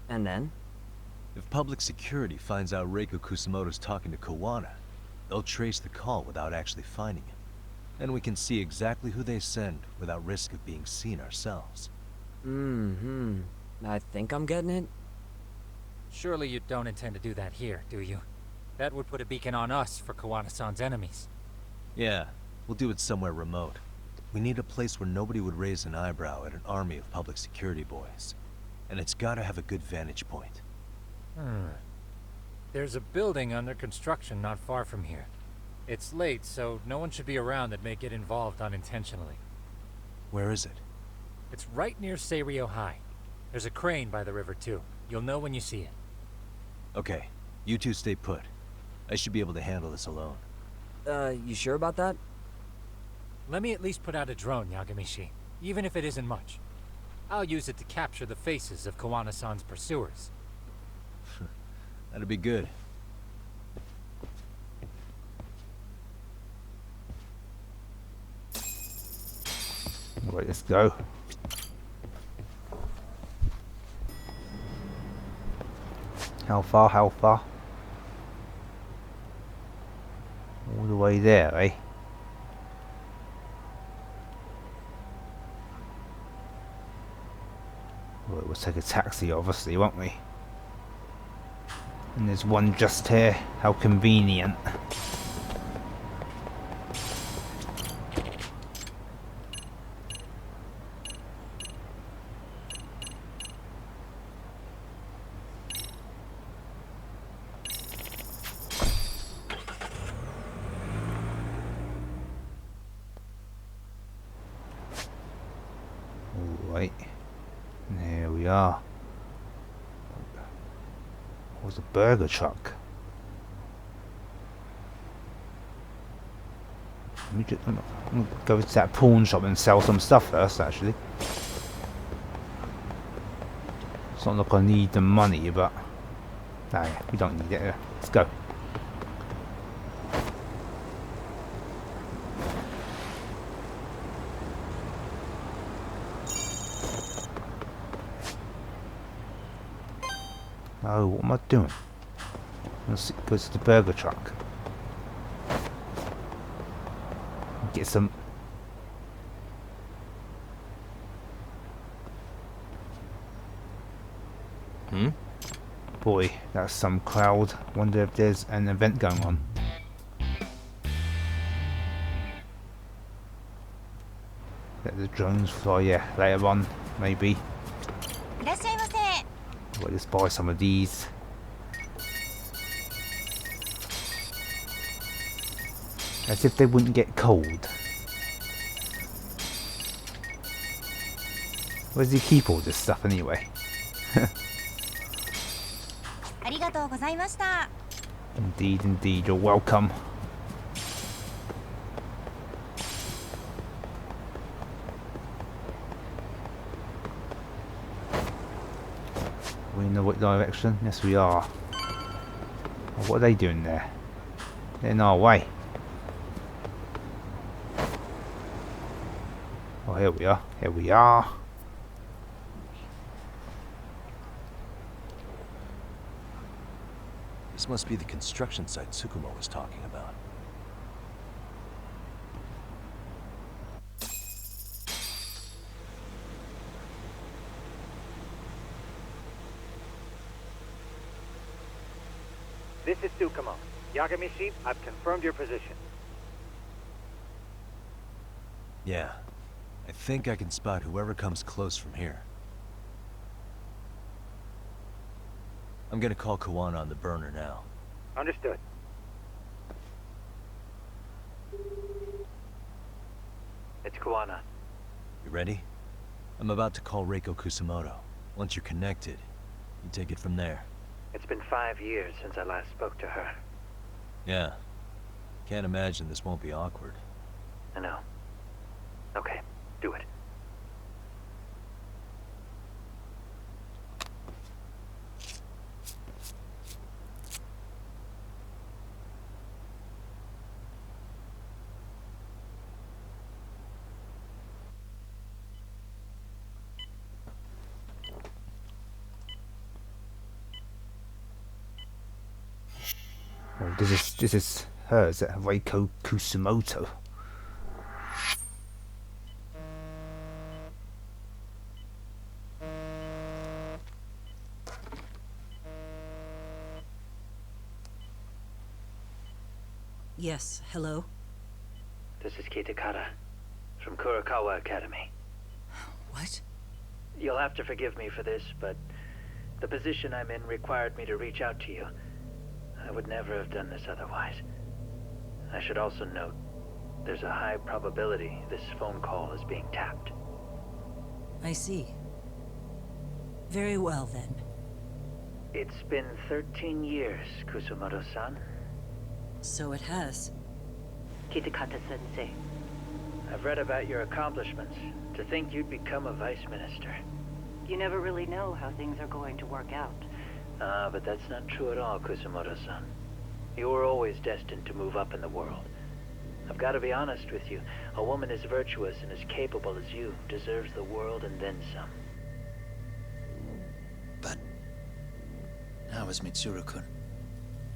And then? If public security finds out Reiko Kusamoto's talking to Kuwana, they'll trace the call without actually finding him. And we can see exactly who they send without risk of being seen ourselves. Mm-hmm. I think I'm getting it. Surely you don't intend to do that here, do you? That would put a beacon on us for Kuwana-san's enemies. Yeah, we'll do it somewhere remote. We need a place where nobody would raise an eyebrow at an army of public security boys. And it's gotta have a good vantage point. There's a building under construction not far from here. It's late, so no one should be around that may get involved unintentionally. Where is it? It's right near Seiryo High. There's a crane by the river too. You'll know when you see it. Okay, you two stay put. I should be able to handle this alone. You sure about that? Let me at least put out a drone, Yagami-shi, even if it isn't much. I'll use it to capture the faces of Kuwana-san's pursuers. That'd be good. Right, let's go. How far? How far? All the way there, eh? Well, we'll take a taxi, obviously, won't we? And there's one just here. How convenient. Right, there we are. Was a burger truck. Let me just, I'm gonna go to that pawn shop and sell some stuff first, actually. It's not like I need the money, but nah, we don't need it. Let's go. Oh, what am I doing? Let's go to the burger truck. Get some. Boy, that's some crowd. Wonder if there's an event going on. Let the drones fly, yeah, later on, maybe. Well, let's buy some of these. As if they wouldn't get cold. Where does he keep all this stuff anyway? Indeed, indeed, you're welcome. We in the right direction? Yes, we are. Oh, what are they doing there? They're in our way. Oh, here we are. Here we are. This must be the construction site Tsukumo was talking about. This is Tsukumo. Yagami-shi, I've confirmed your position. Yeah. I think I can spot whoever comes close from here. I'm gonna call Kuwana on the burner now. Understood. It's Kuwana. You ready? I'm about to call Reiko Kusumoto. Once you're connected, you take it from there. It's been 5 years since I last spoke to her. Yeah. Can't imagine this won't be awkward. I know. Okay, do it. Oh, this is her. Is that Reiko Kusumoto? Yes, hello? This is Kitakata, from Kurakawa Academy. What? You'll have to forgive me for this, but the position I'm in required me to reach out to you. I would never have done this otherwise. I should also note, there's a high probability this phone call is being tapped. I see. Very well, then. It's been 13 years, Kusumoto-san. So it has. Kitakata-sensei. I've read about your accomplishments. To think you'd become a vice minister. You never really know how things are going to work out. But that's not true at all, Kusumoto-san. You were always destined to move up in the world. I've got to be honest with you. A woman as virtuous and as capable as you deserves the world and then some. But how is Mitsuru-kun?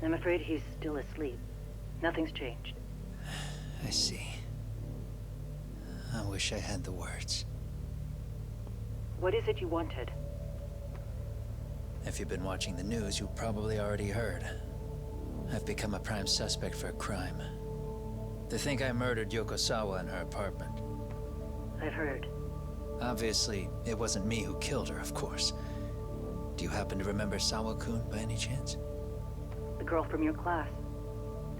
I'm afraid he's still asleep. Nothing's changed. I see. I wish I had the words. What is it you wanted? If you've been watching the news, you probably already heard. I've become a prime suspect for a crime. They think I murdered Yokosawa in her apartment. I've heard. Obviously, it wasn't me who killed her, of course. Do you happen to remember Sawa-kun by any chance? The girl from your class.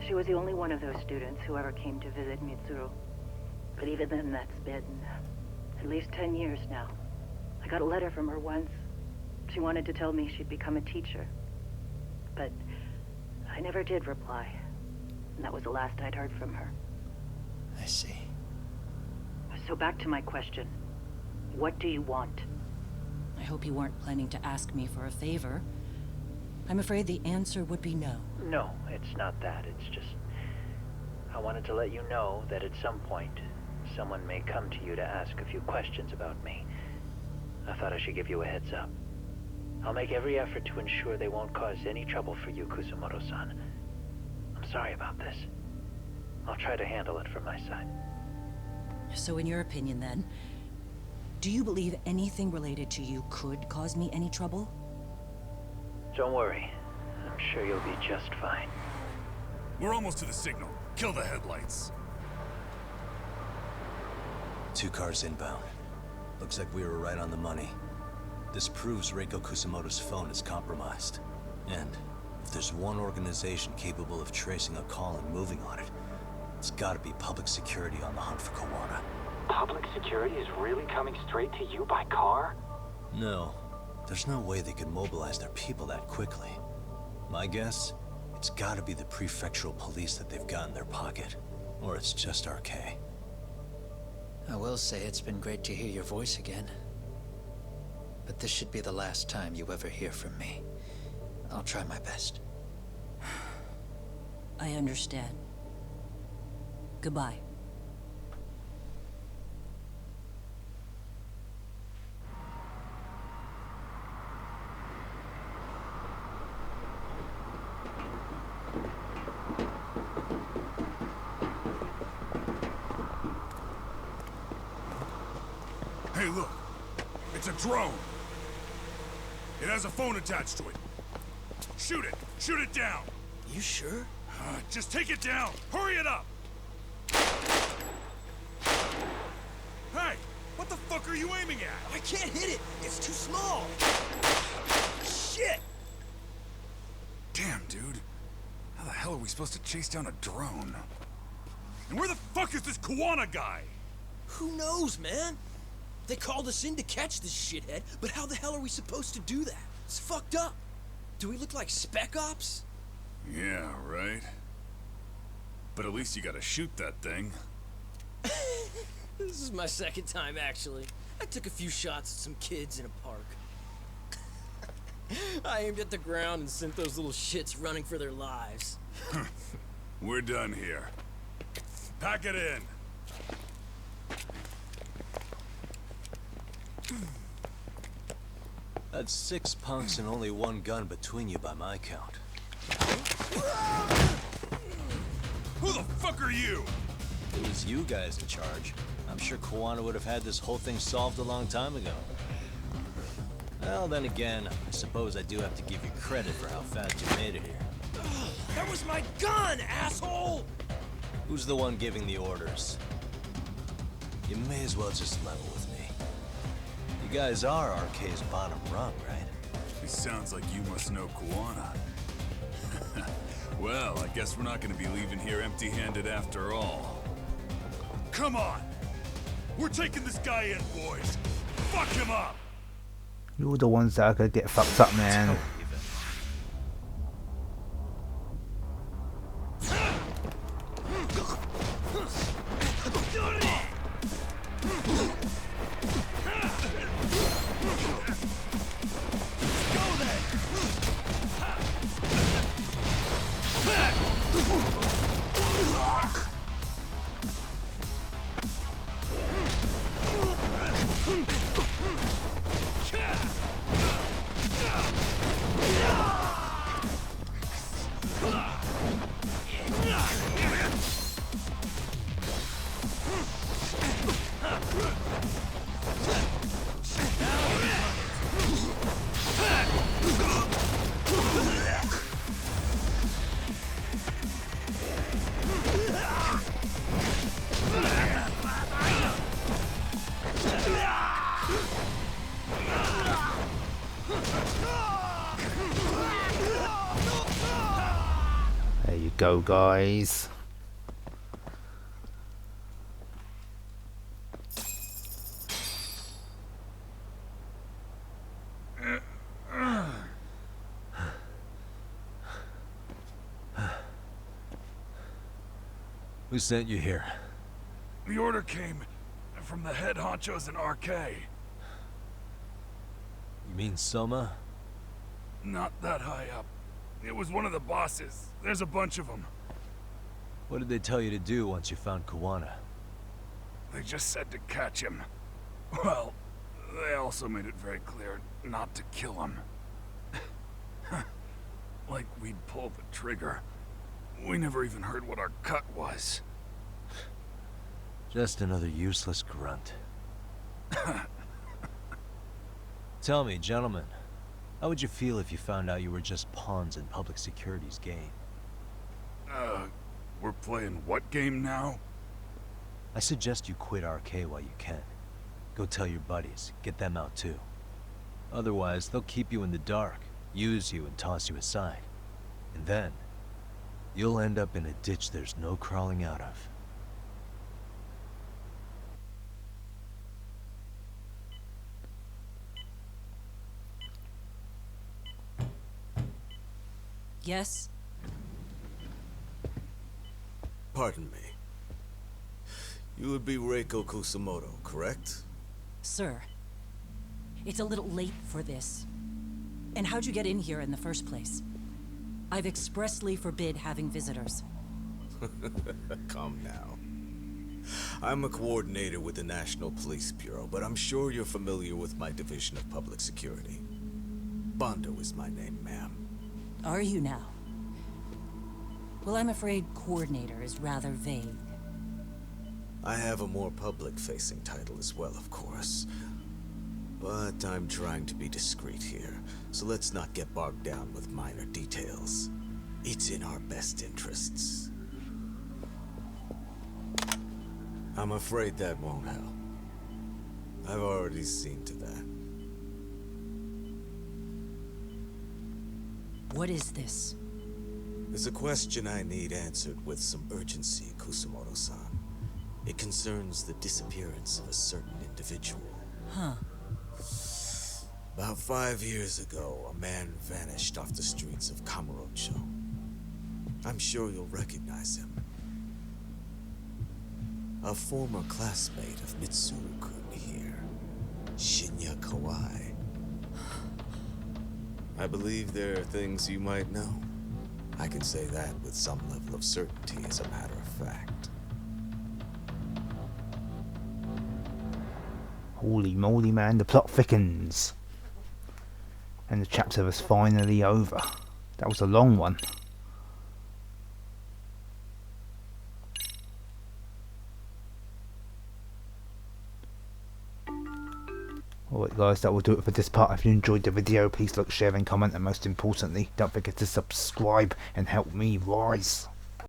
She was the only one of those students who ever came to visit Mitsuru. But even then, that's been at least 10 years now. I got a letter from her once. She wanted to tell me she'd become a teacher. But I never did reply. And that was the last I'd heard from her. I see. So back to my question. What do you want? I hope you weren't planning to ask me for a favor. I'm afraid the answer would be no. No, it's not that. It's just... I wanted to let you know that at some point, someone may come to you to ask a few questions about me. I thought I should give you a heads up. I'll make every effort to ensure they won't cause any trouble for you, Kusumoto-san. I'm sorry about this. I'll try to handle it from my side. So in your opinion, then, do you believe anything related to you could cause me any trouble? Don't worry. I'm sure you'll be just fine. We're almost to the signal. Kill the headlights. 2 cars inbound. Looks like we were right on the money. This proves Reiko Kusumoto's phone is compromised. And if there's one organization capable of tracing a call and moving on it, it's gotta be public security on the hunt for Kuwana. Public security is really coming straight to you by car? No. There's no way they could mobilize their people that quickly. My guess, it's gotta be the prefectural police that they've got in their pocket. Or it's just RK. I will say it's been great to hear your voice again. But this should be the last time you ever hear from me. I'll try my best. I understand. Goodbye. Hey, look. It's a drone. It has a phone attached to it. Shoot it! Shoot it down! You sure? Just take it down! Hurry it up! Hey! What the fuck are you aiming at? I can't hit it! It's too small! Shit! Damn, dude. How the hell are we supposed to chase down a drone? And where the fuck is this Kuwana guy? Who knows, man? They called us in to catch this shithead, but how the hell are we supposed to do that? It's fucked up. Do we look like spec ops? Yeah, right. But at least you gotta shoot that thing. This is my second time, actually. I took a few shots at some kids in a park. I aimed at the ground and sent those little shits running for their lives. We're done here. Pack it in. That's 6 punks and only 1 gun between you by my count. Who the fuck are you? It was you guys in charge. I'm sure Kuwana would have had this whole thing solved a long time ago. Well, then again, I suppose I do have to give you credit for how fast you made it here. That was my gun, asshole! Who's the one giving the orders? You may as well just level with me. You guys are RK's bottom rung, right? It sounds like you must know Kuwana. Well, I guess we're not gonna be leaving here empty-handed after all. Come on! We're taking this guy in, boys! Fuck him up! You're the ones that are gonna get fucked up, man. There you go, guys. Who sent you here? The order came from the head honchos in RK. You mean Soma? Not that high up. It was one of the bosses. There's a bunch of them. What did they tell you to do once you found Kuwana? They just said to catch him. Well, they also made it very clear not to kill him. Like we'd pull the trigger. We never even heard what our cut was. Just another useless grunt. Tell me, gentlemen, how would you feel if you found out you were just pawns in public security's game? We're playing what game now? I suggest you quit RK while you can. Go tell your buddies, get them out too. Otherwise, they'll keep you in the dark, use you and toss you aside. And then, you'll end up in a ditch there's no crawling out of. Yes? Pardon me. You would be Reiko Kusumoto, correct? Sir, it's a little late for this. And how'd you get in here in the first place? I've expressly forbid having visitors. Calm now. I'm a coordinator with the National Police Bureau, but I'm sure you're familiar with my Division of Public Security. Bondo is my name, ma'am. Are you now? Well, I'm afraid coordinator is rather vague. I have a more public-facing title as well, of course. But I'm trying to be discreet here, so let's not get bogged down with minor details. It's in our best interests. I'm afraid that won't help. I've already seen to that. What is this? There's a question I need answered with some urgency, Kusumoto-san. It concerns the disappearance of a certain individual. Huh. About 5 years ago, a man vanished off the streets of Kamurocho. I'm sure you'll recognize him. A former classmate of Mitsuru-kun here, Shinya Kawai. I believe there are things you might know. I can say that with some level of certainty, as a matter of fact. Holy moly, man, the plot thickens. And the chapter was finally over. That was a long one. Alright guys, that will do it for this part. If you enjoyed the video, please like, share and comment, and most importantly, don't forget to subscribe and help me rise.